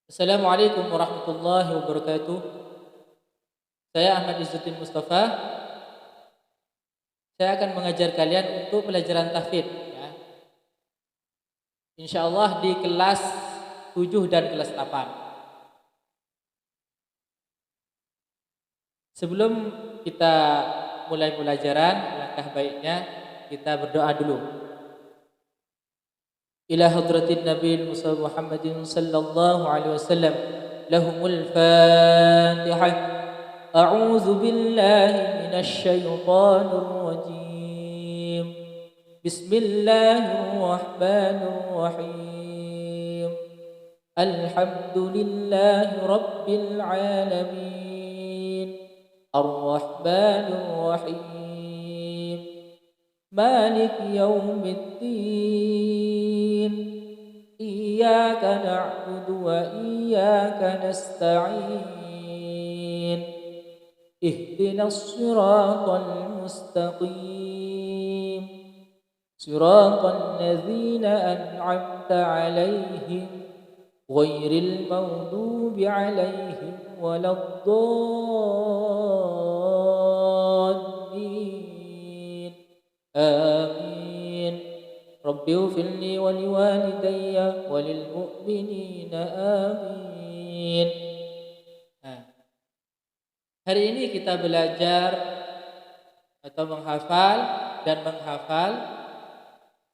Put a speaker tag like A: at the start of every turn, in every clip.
A: Assalamualaikum warahmatullahi wabarakatuh. Saya Ahmad Izzuddin Mustafa. Saya akan mengajar kalian untuk pelajaran tahfidz ya. Insyaallah di kelas 7 dan kelas 8. Sebelum kita mulai pelajaran, langkah baiknya kita berdoa dulu. Ila hadratin Nabi Muhammadin sallallahu alaihi wasallam. Lahumul Fatihah. أعوذ بالله من الشيطان الرجيم بسم الله الرحمن الرحيم الحمد لله رب العالمين الرحمن الرحيم مالك يوم الدين إياك نعبد وإياك نستعين اهدنا الصراط المستقيم صراط الذين أنعمت عليهم غير المغضوب عليهم ولا الضالين آمين رب اغفر لي ولوالدي وللمؤمنين آمين. Hari ini kita belajar atau menghafal dan menghafal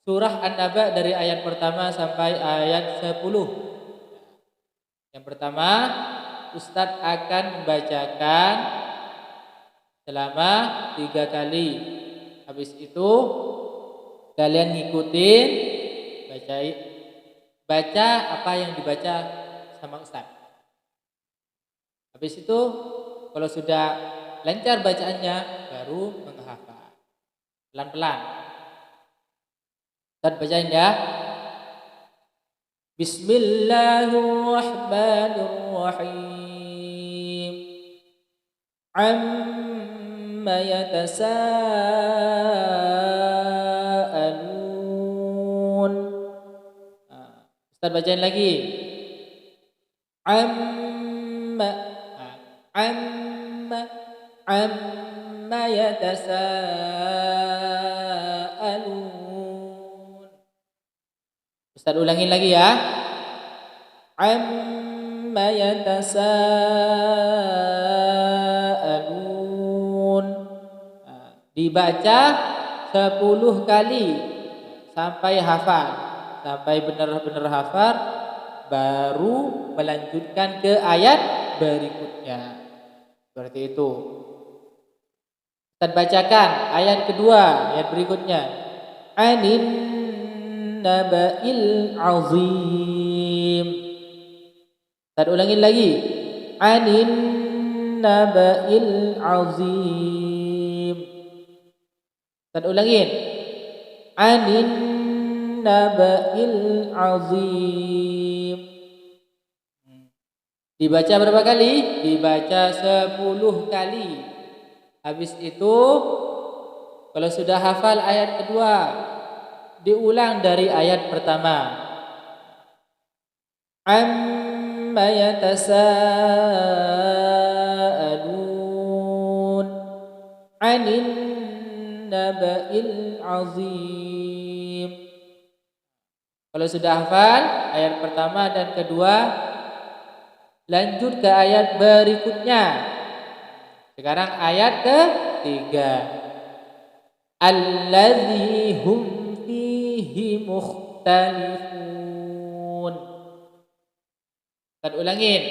A: surah An-Naba dari ayat pertama sampai ayat 10. Yang pertama, Ustadz akan membacakan selama 3 kali. Habis itu kalian ngikutin, baca apa yang dibaca sama Ustadz. Habis itu kalau sudah lancar bacaannya, baru menghafal. Pelan-pelan. Ustaz bacain ya. Bismillahirrahmanirrahim. Amma yatasaalun. Ustaz bacain lagi. Amma yatasaalun. Ustaz ulangin lagi ya. Amma yatasaalun. Dibaca 10 kali sampai hafal. Sampai benar-benar hafal, baru melanjutkan ke ayat berikutnya. Seperti itu. Kita bacakan ayat kedua, ayat berikutnya. Anin naba'il azim. Kita ulangin lagi. Anin naba'il azim. Kita ulangin. Anin naba'il azim. Dibaca berapa kali? Dibaca 10 kali. Habis itu kalau sudah hafal ayat kedua, diulang dari ayat pertama. Amma yatasaalun anin naba'il azim. Kalau sudah hafal ayat pertama dan kedua, lanjut ke ayat berikutnya. Sekarang ayat ketiga. Allazi hum fihi mukhtalifun. Kita ulangin.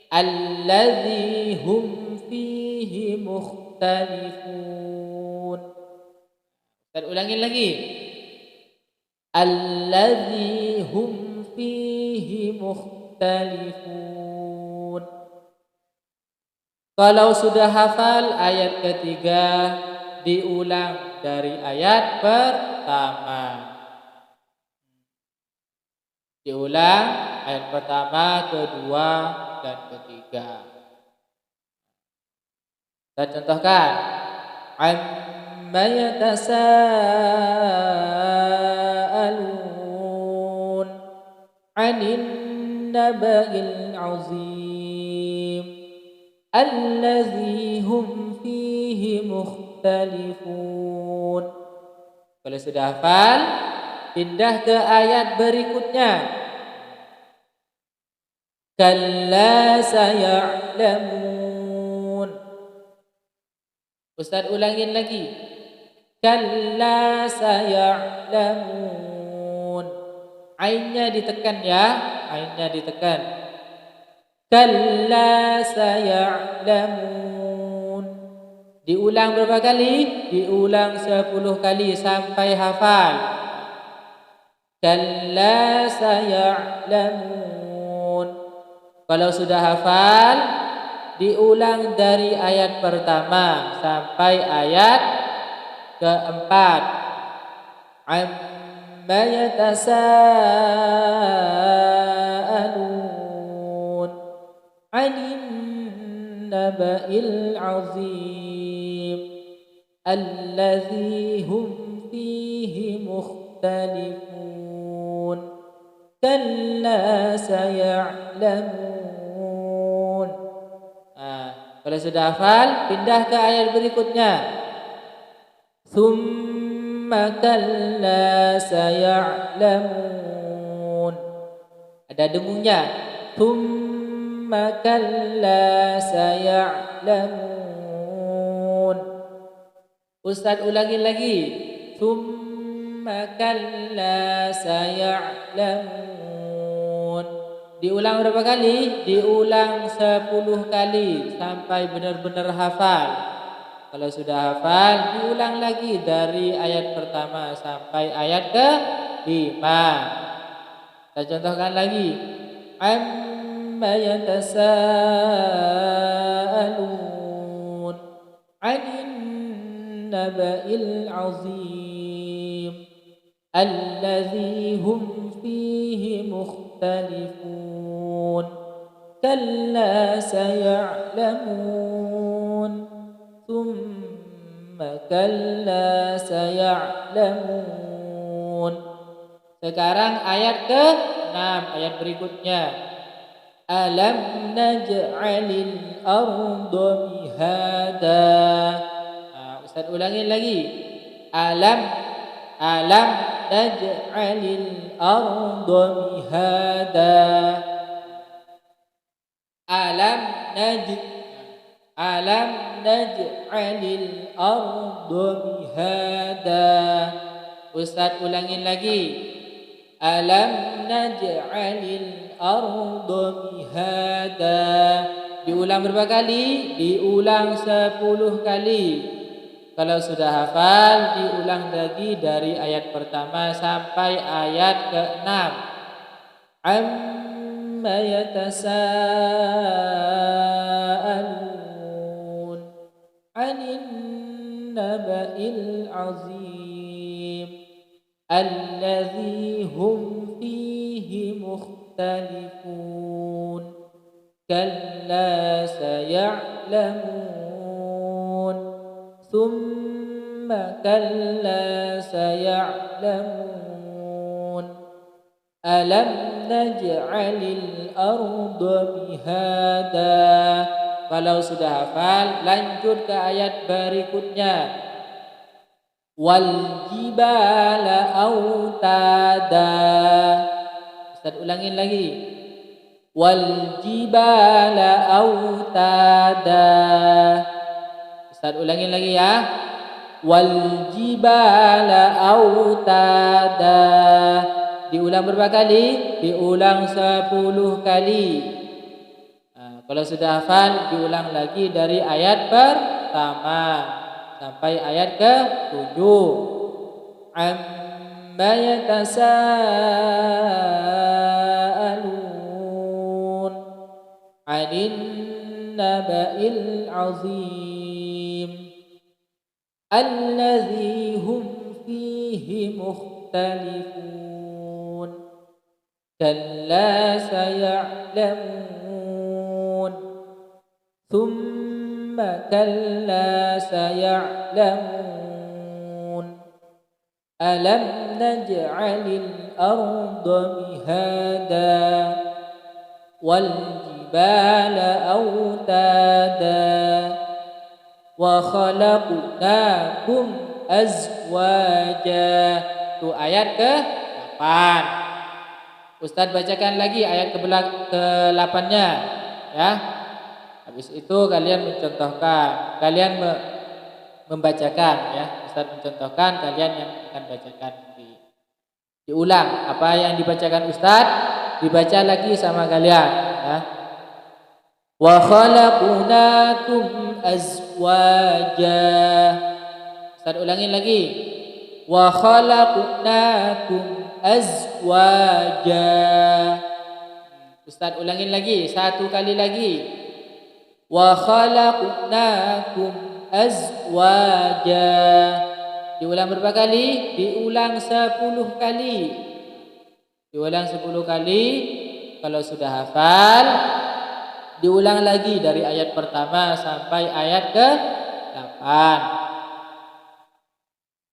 A: Allazi hum fihi mukhtalifun. Kita ulangin lagi. Allazi hum fihi mukhtalifun. Kalau sudah hafal ayat ketiga, diulang dari ayat pertama. Diulang ayat pertama, kedua, dan ketiga. Kita contohkan. Amma yatasaalun anin naba'il azim allazi hum fihi mukhtalifun. Kalau sudah hafal, pindah ke ayat berikutnya. Kalla saya'lamun. Ustaz ulangin lagi. Kalla saya'lamun. Ainnya ditekan ya, ainnya ditekan. Kalla saya'lamun. Diulang berapa kali? Diulang 10 kali sampai hafal. Kalla saya'lamun. Kalau sudah hafal, diulang dari ayat pertama sampai ayat keempat. Amma yatasaalun 'anin naba'il 'azim allazi hum fihi mukhtalifun. Kalla saya'lamun. Kalau sudah hafal, pindah ke ayat berikutnya. Tsumma kalla saya'lamun. Ada dengungnya. Tsumma kalla saya'lamun. Ustaz ulangi lagi. Tsumma kalla saya'lamun. Diulang berapa kali? Diulang 10 kali sampai benar-benar hafal. Kalau sudah hafal, diulang lagi dari ayat pertama sampai ayat ke-5. Kita contohkan lagi. Amma yatasaalun 'anin naba'il 'azim allazi hum fihi mukhtalifun. Kalla saya'lamun. Tsumma kalla saya'lamun. Sekarang ayat ke-6, ayat berikutnya. Alam naj'alil arda mihada. Ustaz ulangin lagi. Alam naj'alil arda mihada. Alam naj'alil arda mihada. Ustaz ulangin lagi. Alam naj'alil arda mihada. Diulang berapa kali? Diulang 10 kali. Kalau sudah hafal, diulang lagi dari ayat pertama sampai ayat ke-6. Amma yatasaalun 'anin naba'il 'azim allazi hum fihi mukhtalifun. Kalla saya'lamun. Tsumma kalla saya'lamun. Alam naj'alil arda mihada. Kalau sudah hafal, lanjut ke ayat berikutnya. Wal jibala autada. Ustaz ulangin lagi. Wal jibala autada. Ustaz ulangin lagi ya. Wal jibala autada. Diulang berapa kali? Diulang 10 kali. Kalau sudah hafal, diulang lagi dari ayat pertama sampai ayat ke-7. Amma yatasaalun 'anin naba'il 'azim allazi hum fihi mukhtalifun. Kalla saya'lamun. Tsumma kalla saya'lamun. Alam naj'alil arda mihada. والجبال أوتادا وخلقناكم أزواجا. Itu ayat ke-8. Ustadz bacakan lagi ayat ke-8-nya ya. Habis itu kalian mencontohkan, kalian membacakan ya. Ustadz mencontohkan, kalian yang akan bacakan. Diulang apa yang dibacakan Ustadz, dibaca lagi sama kalian ya. Wa khalaqnakum azwaja. Ustadz ulangin lagi. Wa khalaqnakum azwaja. Ustadz ulangin lagi satu kali lagi. Wa khalaqnakum azwaja. Diulang berapa kali? Diulang 10 kali. Diulang 10 kali. Kalau sudah hafal, diulang lagi dari ayat pertama sampai ayat ke-8.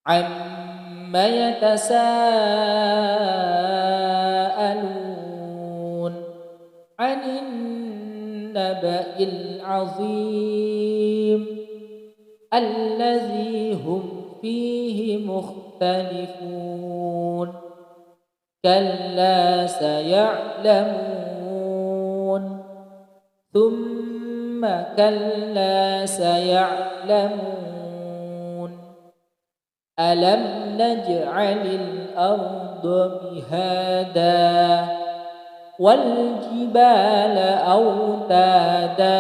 A: Amma yatasaalun 'anin naba'il 'azim allazi hum fihi mukhtalifun kalla saya'lamun thumma kalla saya'lamun alam naj'alil arda mihada wal jibala autada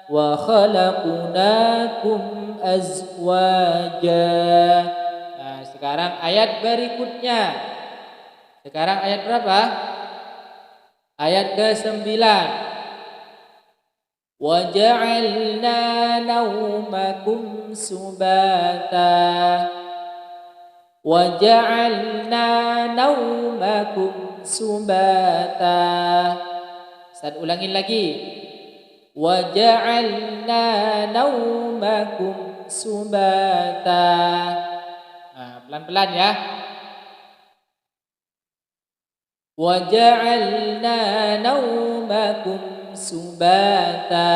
A: wa khalaqnakum azwaja. Nah, sekarang ayat berikutnya. Sekarang ayat berapa? Ayat ke-9. Wa ja'alna naumakum subata. Wa ja'alna naumakum subata. Ustaz ulangin lagi. Wa ja'alna naumakum subata. Nah, pelan-pelan ya. Wa ja'alna naumakum subata.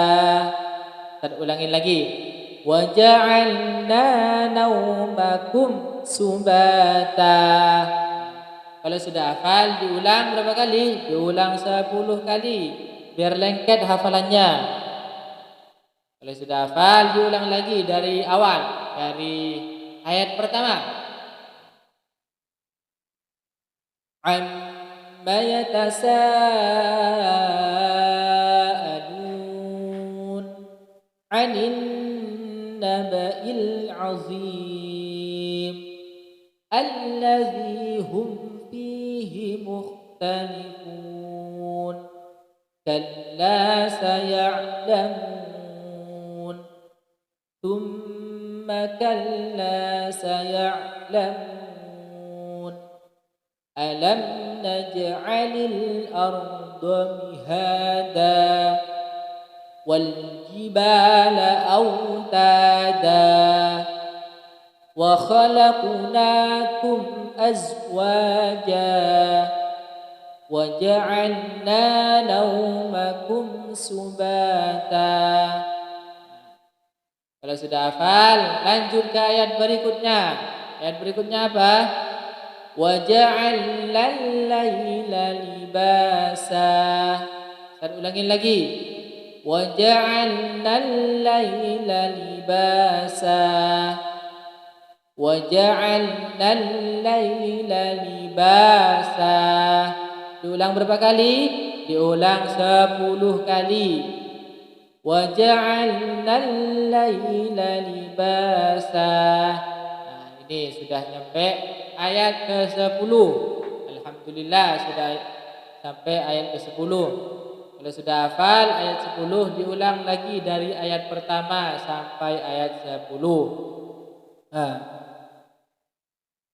A: Kita ulangin lagi. Wa ja'alna naumakum subata. Kalau sudah hafal diulang berapa kali? Diulang 10 kali biar lengket hafalannya. Kalau sudah hafal diulang lagi dari awal, dari ayat pertama. Amma yatasaalun 'anin naba'il 'azim allazi hum fihi mukhtalifun kalla saya'lamun thumma kalla saya'lamun alam naj'alil arda mihada wal jibala autada wa khalaqnakum azwaja wa ja'alna naumakum subata. Kalau sudah hafal, lanjut ke ayat berikutnya. Ayat berikutnya apa? Wa ja'alna al-laila libasa. Saya ulangin lagi. Wa ja'alna al-laila libasa. Wa ja'alna al-laila libasa. Diulang berapa kali? Diulang 10 kali. Wa ja'alna al-laila libasa. Nah, ini sudah nyampe ayat ke-10. Alhamdulillah sudah sampai ayat ke-10. Kalau sudah hafal ayat 10 diulang lagi dari ayat pertama sampai ayat 10.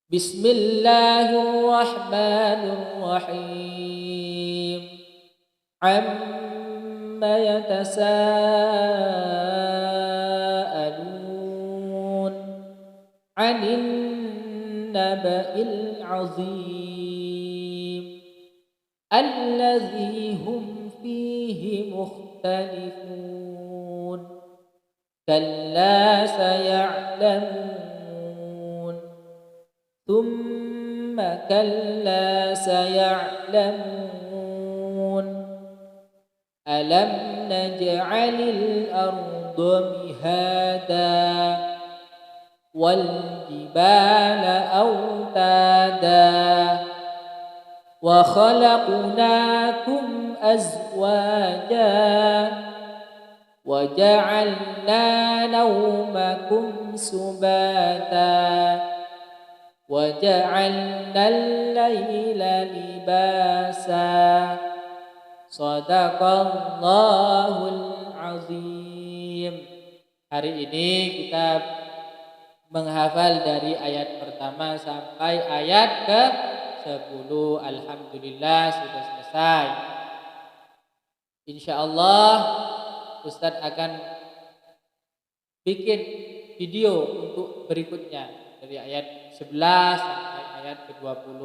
A: Bismillahirrahmanirrahim. Amma yatasaalun 'anin naba'il 'azim الذي هم فيه مختلفون كلا سيعلمون ثم كلا سيعلمون ألم نجعل الأرض مهادا والجبال أوتادا وخلقناكم أزواجا وجعلنا نومكم سباتا وجعلنا الليل لباسا Sadaqallahul azim. Hari ini kita menghafal dari ayat pertama sampai ayat ke-10. Alhamdulillah sudah selesai. Insyaallah Ustadz akan bikin video untuk berikutnya dari ayat 11 sampai ayat ke-20.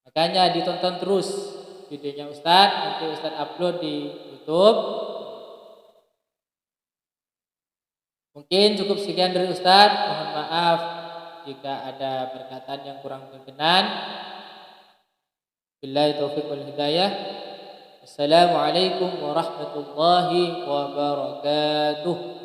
A: Makanya ditonton terus videonya Ustadz, nanti Ustadz upload di YouTube. Mungkin cukup sekian dari Ustadz. Mohon maaf jika ada perkataan yang kurang berkenan. Billahi taufiq wal hidayah. Assalamualaikum warahmatullahi wabarakatuh.